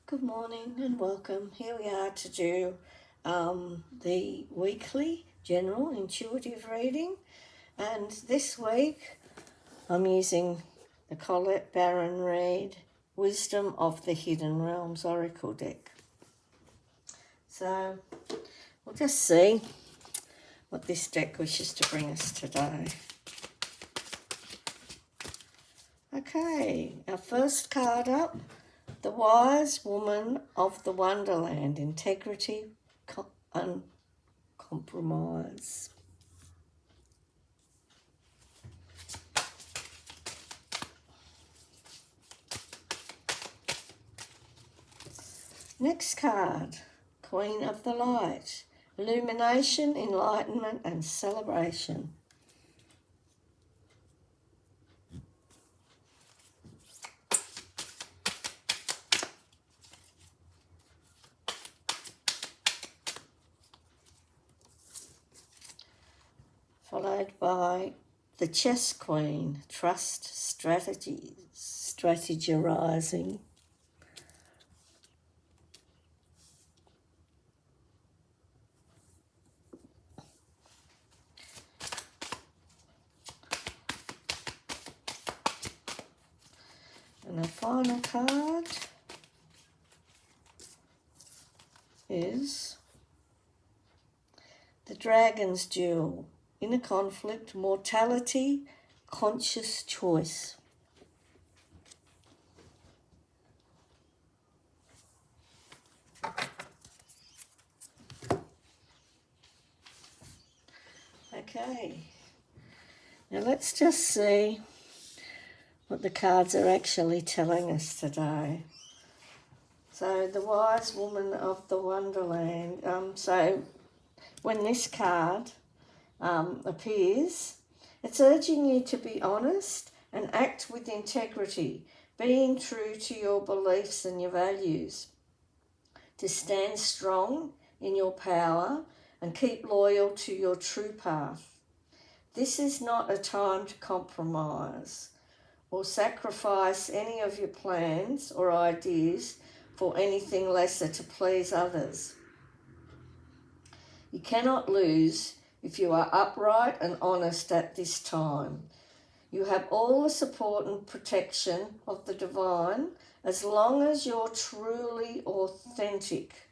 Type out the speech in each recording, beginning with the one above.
Good morning and welcome. Here we are to do the weekly general intuitive reading, and this week I'm using the Colette Baron Reid Wisdom of the Hidden Realms Oracle deck. So we'll just see what this deck wishes to bring us today. Okay, our first card up, the Wise Woman of the Wonderland, Integrity and Compromise. Next card, Queen of the Light, Illumination, Enlightenment and Celebration. Followed by the Chess Queen, Trust, Strategies, Strategizing. And the final card is the Dragon's Duel, Inner Conflict, Mortality, Conscious Choice. Okay, now let's just see what the cards are actually telling us today. So the Wise Woman of the Wonderland. So when this card appears, it's urging you to be honest and act with integrity, being true to your beliefs and your values, to stand strong in your power and keep loyal to your true path. This is not a time to compromise or sacrifice any of your plans or ideas for anything lesser to please others. You cannot lose if you are upright and honest at this time. You have all the support and protection of the divine as long as you're truly authentic.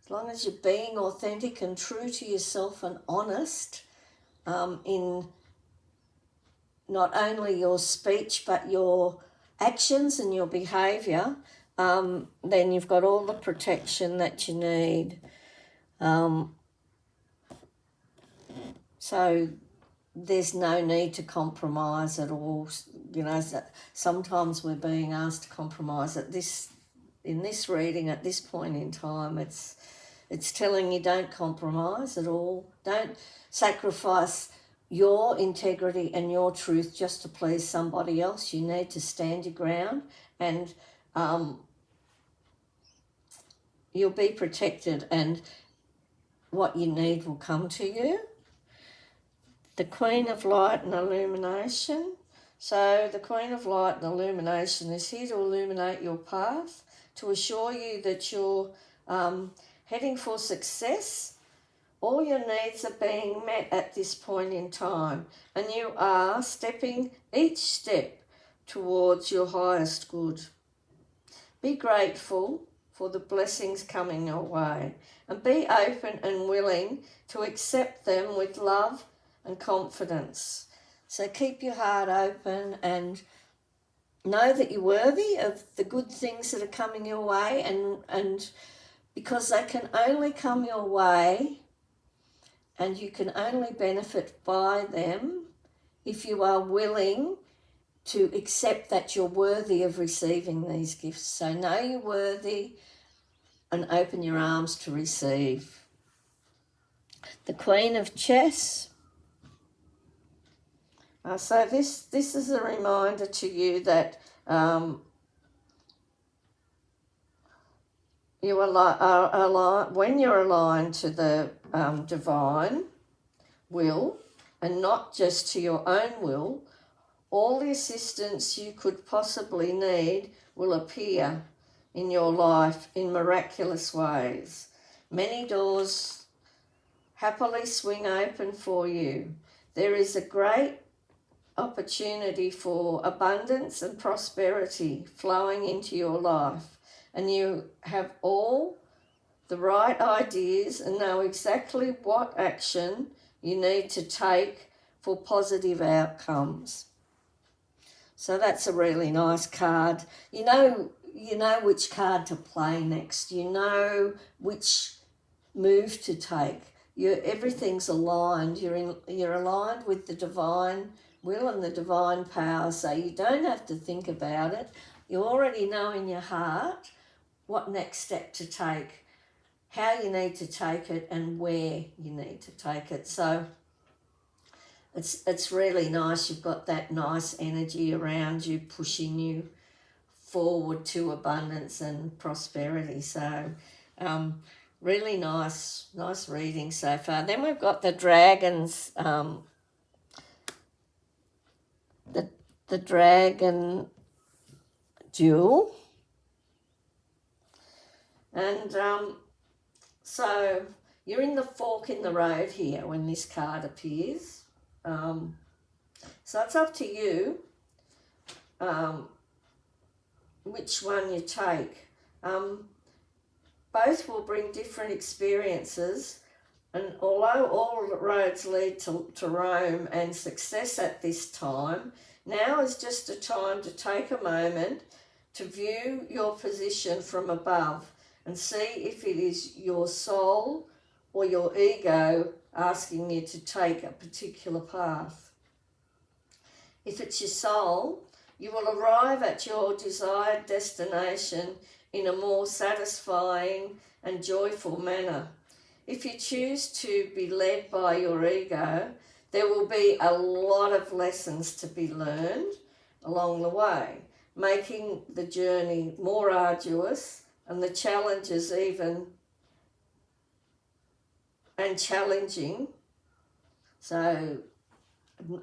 As long as you're being authentic and true to yourself and honest in not only your speech but your actions and your behaviour, then you've got all the protection that you need. So there's no need to compromise at all. You know, sometimes we're being asked to compromise in this reading at this point in time. It's telling you don't compromise at all. Don't sacrifice your integrity and your truth just to please somebody else. You need to stand your ground, and you'll be protected, and what you need will come to you. The Queen of Light and Illumination. So the Queen of Light and Illumination is here to illuminate your path, to assure you that you're heading for success. All your needs are being met at this point in time, and you are stepping each step towards your highest good. Be grateful for the blessings coming your way, and be open and willing to accept them with love and confidence. So keep your heart open and know that you're worthy of the good things that are coming your way, and because they can only come your way and you can only benefit by them if you are willing to accept that you're worthy of receiving these gifts. So know you're worthy and open your arms to receive. The Queen of Chess. So this is a reminder to you that you are aligned, when you're aligned to the divine will and not just to your own will, all the assistance you could possibly need will appear in your life in miraculous ways. Many doors happily swing open for you. There is a great opportunity for abundance and prosperity flowing into your life, and you have all the right ideas and know exactly what action you need to take for positive outcomes. So that's a really nice card. You know which card to play next. You know which move to take. Everything's aligned. You're aligned with the divine will and the divine power, so you don't have to think about it. You already know in your heart what next step to take, how you need to take it, and where you need to take it. So it's really nice. You've got that nice energy around you, pushing you forward to abundance and prosperity. So really nice reading so far. Then we've got the dragons, the dragon jewel. And so you're in the fork in the road here when this card appears. So it's up to you which one you take. Both will bring different experiences, and although all roads lead to Rome and success at this time, now is just a time to take a moment to view your position from above and see if it is your soul or your ego asking you to take a particular path. If it's your soul, you will arrive at your desired destination in a more satisfying and joyful manner. If you choose to be led by your ego, there will be a lot of lessons to be learned along the way, making the journey more arduous and the challenges and challenging. So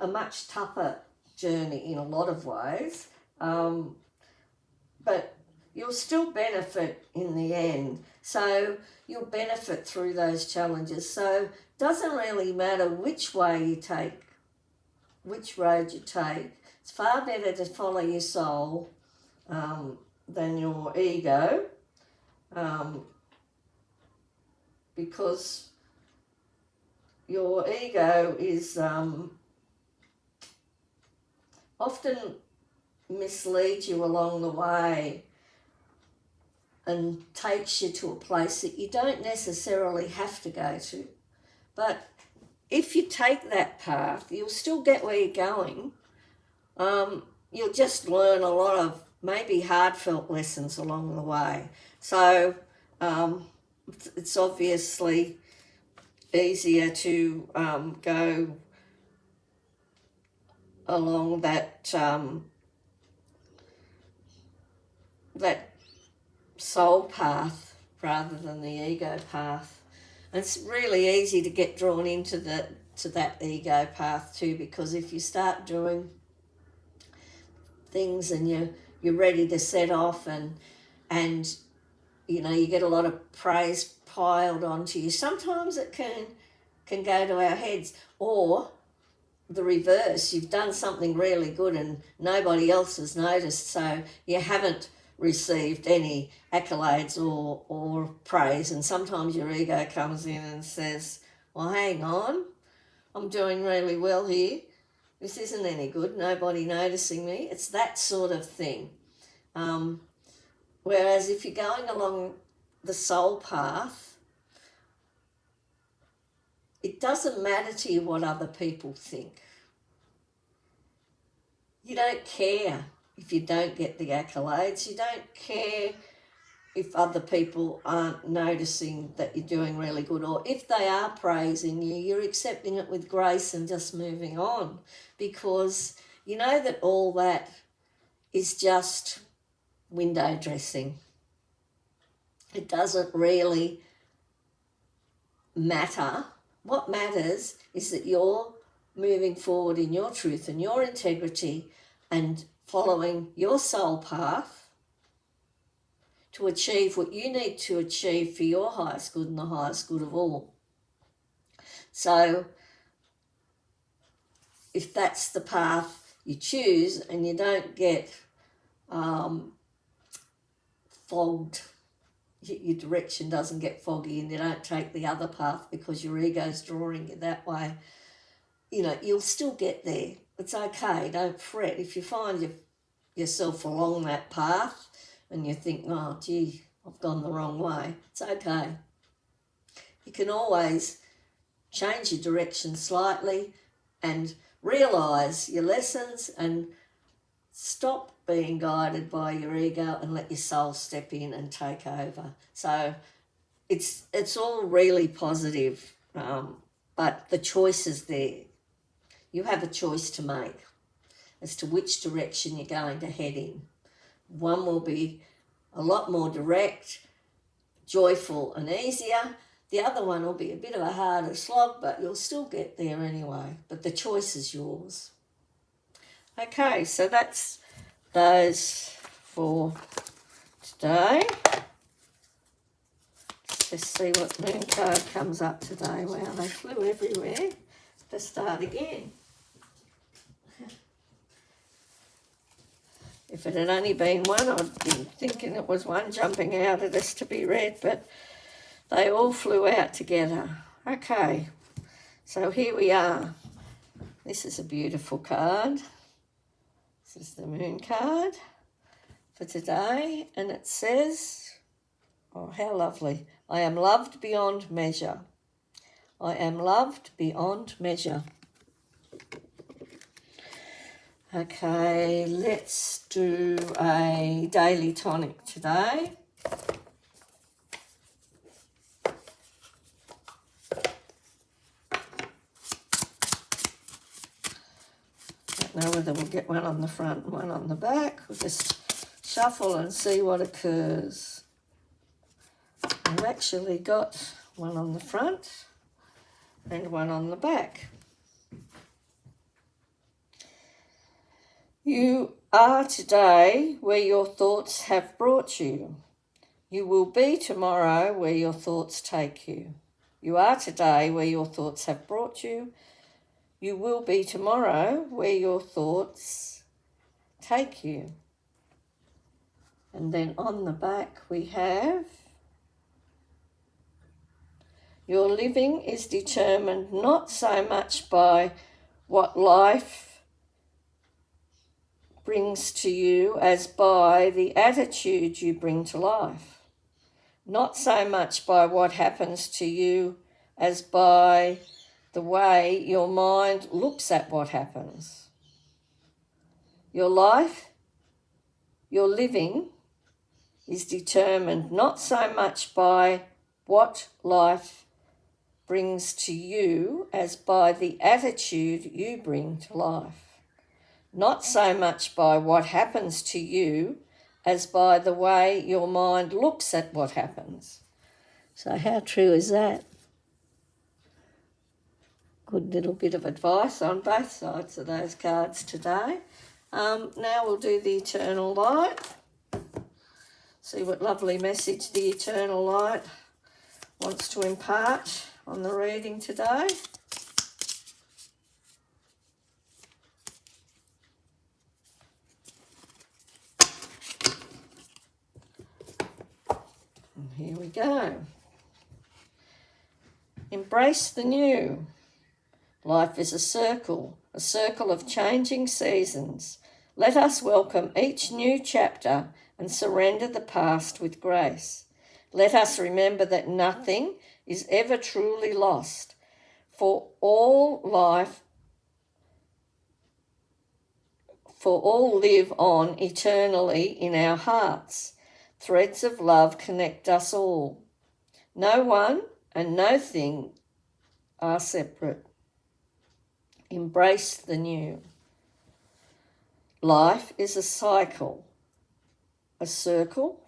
a much tougher journey in a lot of ways, but you'll still benefit in the end. So you'll benefit through those challenges. So it doesn't really matter which way you take, which road you take. It's far better to follow your soul than your ego, because your ego is often misleads you along the way and takes you to a place that you don't necessarily have to go to. But if you take that path, you'll still get where you're going. You'll just learn a lot of maybe heartfelt lessons along the way. So it's obviously easier to go along that that soul path rather than the ego path. And it's really easy to get drawn into that ego path too, because if you start doing things and you're ready to set off and you get a lot of praise piled onto you, sometimes it can go to our heads. Or the reverse, you've done something really good and nobody else has noticed, so you haven't received any accolades or praise, and sometimes your ego comes in and says, well, hang on, I'm doing really well here, this isn't any good, nobody noticing me. It's that sort of thing. Whereas if you're going along the soul path, it doesn't matter to you what other people think. You don't care if you don't get the accolades. You don't care if other people aren't noticing that you're doing really good, or if they are praising you, you're accepting it with grace and just moving on, because you know that all that is just window dressing. It doesn't really matter. What matters is that you're moving forward in your truth and your integrity and following your soul path to achieve what you need to achieve for your highest good and the highest good of all. So if that's the path you choose and you don't get fogged, your direction doesn't get foggy and you don't take the other path because your ego's drawing you that way, you know, you'll still get there. It's okay, don't fret. If you find yourself along that path and you think, oh, gee, I've gone the wrong way, it's okay. You can always change your direction slightly and realise your lessons and stop being guided by your ego and let your soul step in and take over. So it's all really positive, but the choice is there. You have a choice to make as to which direction you're going to head in. One will be a lot more direct, joyful and easier. The other one will be a bit of a harder slog, but you'll still get there anyway. But the choice is yours. Okay, so that's those for today. Let's just see what moon card comes up today. Wow, they flew everywhere. Let's start again. If it had only been one, I'd be thinking it was one jumping out at us to be read, but they all flew out together. Okay, so here we are. This is a beautiful card. This is the moon card for today, and it says, oh, how lovely. I am loved beyond measure. I am loved beyond measure. Okay, let's do a daily tonic today. Don't know whether we'll get one on the front and one on the back. We'll just shuffle and see what occurs. I've actually got one on the front and one on the back. You are today where your thoughts have brought you. You will be tomorrow where your thoughts take you. You are today where your thoughts have brought you. You will be tomorrow where your thoughts take you. And then on the back we have, your living is determined not so much by what life brings to you as by the attitude you bring to life. Not so much by what happens to you as by the way your mind looks at what happens. Your life, your living, is determined not so much by what life brings to you as by the attitude you bring to life. Not so much by what happens to you as by the way your mind looks at what happens. So how true is that? Good little bit of advice on both sides of those cards today. Now we'll do the eternal light. See what lovely message the eternal light wants to impart on the reading today. And here we go. Embrace the new. Life is a circle of changing seasons. Let us welcome each new chapter and surrender the past with grace. Let us remember that nothing is ever truly lost, for all live on eternally in our hearts. Threads of love connect us all. No one and no thing are separate. Embrace the new. Life is a cycle, a circle.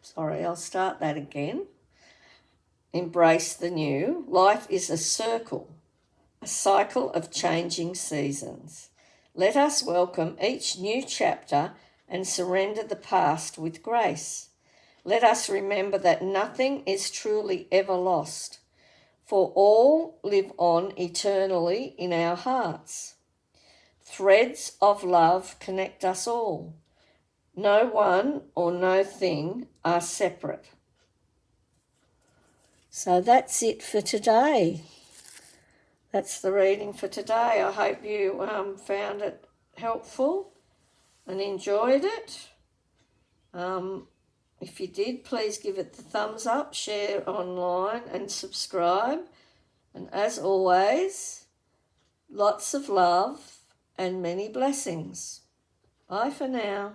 Sorry, I'll start that again. Embrace the new. Life is a circle, a cycle of changing seasons. Let us welcome each new chapter and surrender the past with grace. let us remember that nothing is truly ever lost, for all live on eternally in our hearts. Threads of love connect us all. No one or no thing are separate. So that's it for today. That's the reading for today. I hope you found it helpful and enjoyed it. If you did, please give it the thumbs up, share online and subscribe. And as always, lots of love and many blessings. Bye for now.